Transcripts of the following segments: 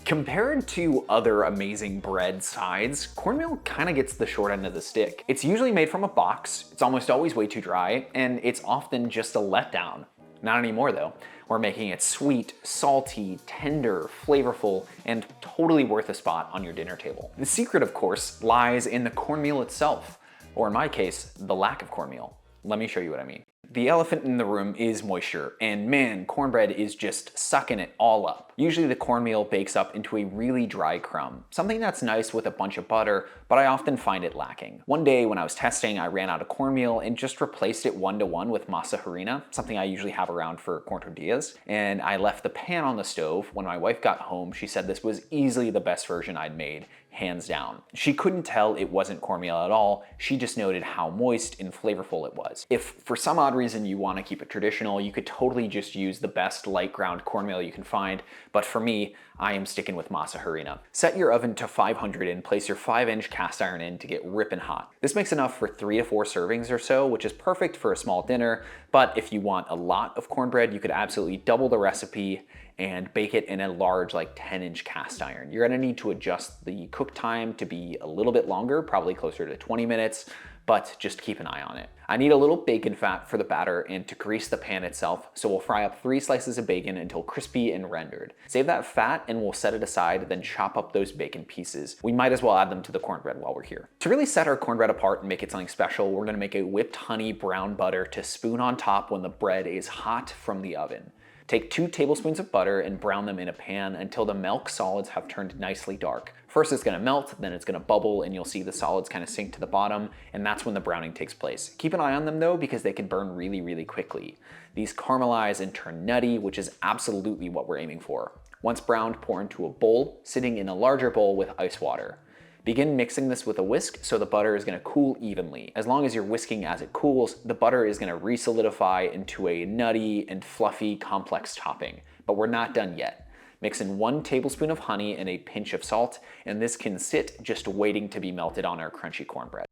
Compared to other amazing bread sides, cornmeal kind of gets the short end of the stick. It's usually made from a box, it's almost always way too dry, and it's often just a letdown. Not anymore though. We're making it sweet, salty, tender, flavorful, and totally worth a spot on your dinner table. The secret, of course, lies in the cornmeal itself, or in my case, the lack of cornmeal. Let me show you what I mean. The elephant in the room is moisture, and man, cornbread is just sucking it all up. Usually the cornmeal bakes up into a really dry crumb, something that's nice with a bunch of butter, but I often find it lacking. One day when I was testing, I ran out of cornmeal and just replaced it 1-to-1 with Masa Harina, something I usually have around for corn tortillas, and I left the pan on the stove. When my wife got home, she said this was easily the best version I'd made, hands down. She couldn't tell it wasn't cornmeal at all, she just noted how moist and flavorful it was. If for some odd reason you want to keep it traditional, you could totally just use the best light ground cornmeal you can find, but for me, I am sticking with Masa Harina. Set your oven to 500 and place your 5-inch cast iron in to get ripping hot. This makes enough for 3 to 4 servings or so, which is perfect for a small dinner, but if you want a lot of cornbread, you could absolutely double the recipe and bake it in a large, like 10-inch cast iron. You're gonna need to adjust the cook time to be a little bit longer, probably closer to 20 minutes, but just keep an eye on it. I need a little bacon fat for the batter and to grease the pan itself, so we'll fry up 3 slices of bacon until crispy and rendered. Save that fat and we'll set it aside, then chop up those bacon pieces. We might as well add them to the cornbread while we're here. To really set our cornbread apart and make it something special, we're gonna make a whipped honey brown butter to spoon on top when the bread is hot from the oven. Take 2 tablespoons of butter and brown them in a pan until the milk solids have turned nicely dark. First it's gonna melt, then it's gonna bubble, and you'll see the solids kind of sink to the bottom, and that's when the browning takes place. Keep an eye on them though, because they can burn really, really quickly. These caramelize and turn nutty, which is absolutely what we're aiming for. Once browned, pour into a bowl, sitting in a larger bowl with ice water. Begin mixing this with a whisk so the butter is gonna cool evenly. As long as you're whisking as it cools, the butter is gonna re-solidify into a nutty and fluffy complex topping. But we're not done yet. Mix in 1 tablespoon of honey and a pinch of salt, and this can sit just waiting to be melted on our crunchy cornbread.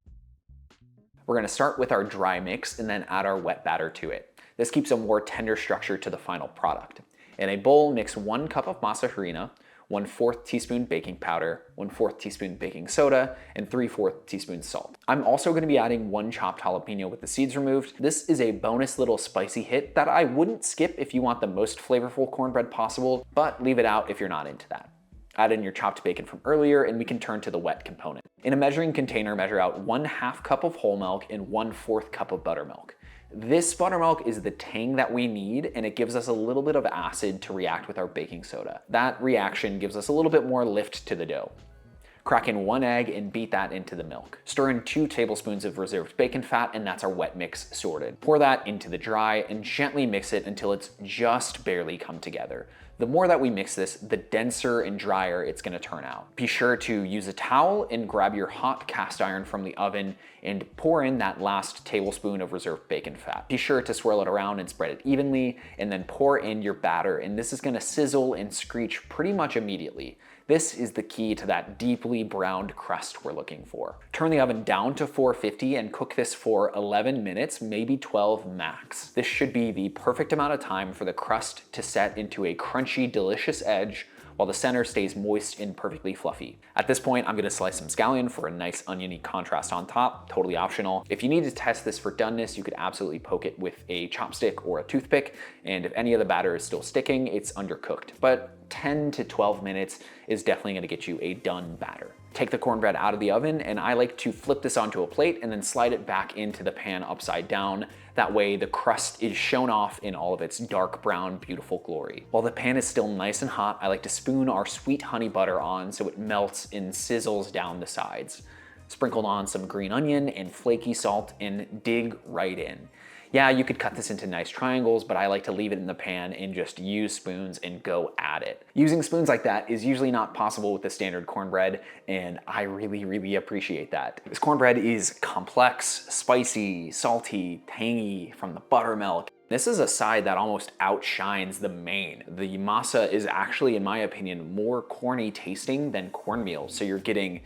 We're gonna start with our dry mix and then add our wet batter to it. This keeps a more tender structure to the final product. In a bowl, mix 1 cup of Masa Harina, 1/4 teaspoon baking powder, 1/4 teaspoon baking soda, and 3/4 teaspoons salt. I'm also gonna be adding 1 chopped jalapeno with the seeds removed. This is a bonus little spicy hit that I wouldn't skip if you want the most flavorful cornbread possible, but leave it out if you're not into that. Add in your chopped bacon from earlier and we can turn to the wet component. In a measuring container, measure out 1/2 cup of whole milk and 1/4 cup of buttermilk. This buttermilk is the tang that we need, and it gives us a little bit of acid to react with our baking soda. That reaction gives us a little bit more lift to the dough. Crack in 1 egg and beat that into the milk. Stir in 2 tablespoons of reserved bacon fat, and that's our wet mix sorted. Pour that into the dry and gently mix it until it's just barely come together. The more that we mix this, the denser and drier it's gonna turn out. Be sure to use a towel and grab your hot cast iron from the oven and pour in that last tablespoon of reserved bacon fat. Be sure to swirl it around and spread it evenly, and then pour in your batter, and this is gonna sizzle and screech pretty much immediately. This is the key to that deeply browned crust we're looking for. Turn the oven down to 450 and cook this for 11 minutes, maybe 12 max. This should be the perfect amount of time for the crust to set into a crunchy, delicious edge while the center stays moist and perfectly fluffy. At this point, I'm gonna slice some scallion for a nice oniony contrast on top, totally optional. If you need to test this for doneness, you could absolutely poke it with a chopstick or a toothpick, and if any of the batter is still sticking, it's undercooked. But 10 to 12 minutes is definitely gonna get you a done batter. Take the cornbread out of the oven, and I like to flip this onto a plate and then slide it back into the pan upside down. That way the crust is shown off in all of its dark brown, beautiful glory. While the pan is still nice and hot, I like to spoon our sweet honey butter on so it melts and sizzles down the sides. Sprinkle on some green onion and flaky salt and dig right in. Yeah, you could cut this into nice triangles, but I like to leave it in the pan and just use spoons and go at it. Using spoons like that is usually not possible with the standard cornbread, and I really, really appreciate that. This cornbread is complex, spicy, salty, tangy from the buttermilk. This is a side that almost outshines the main. The masa is actually, in my opinion, more corny tasting than cornmeal, so you're getting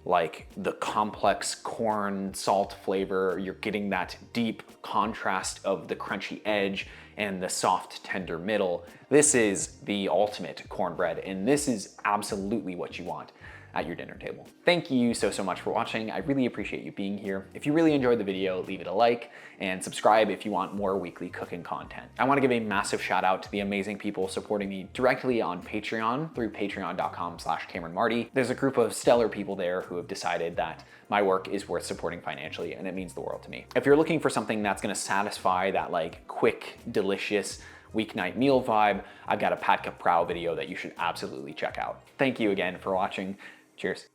like the complex corn salt flavor. You're getting that deep contrast of the crunchy edge and the soft, tender middle. This is the ultimate cornbread, and this is absolutely what you want at your dinner table. Thank you so much for watching. I really appreciate you being here. If you really enjoyed the video, leave it a like and subscribe if you want more weekly cooking content. I wanna give a massive shout out to the amazing people supporting me directly on Patreon through patreon.com/CameronMarty. There's a group of stellar people there who have decided that my work is worth supporting financially, and it means the world to me. If you're looking for something that's gonna satisfy that like quick, delicious, weeknight meal vibe, I've got a Pat Caprow video that you should absolutely check out. Thank you again for watching. Cheers.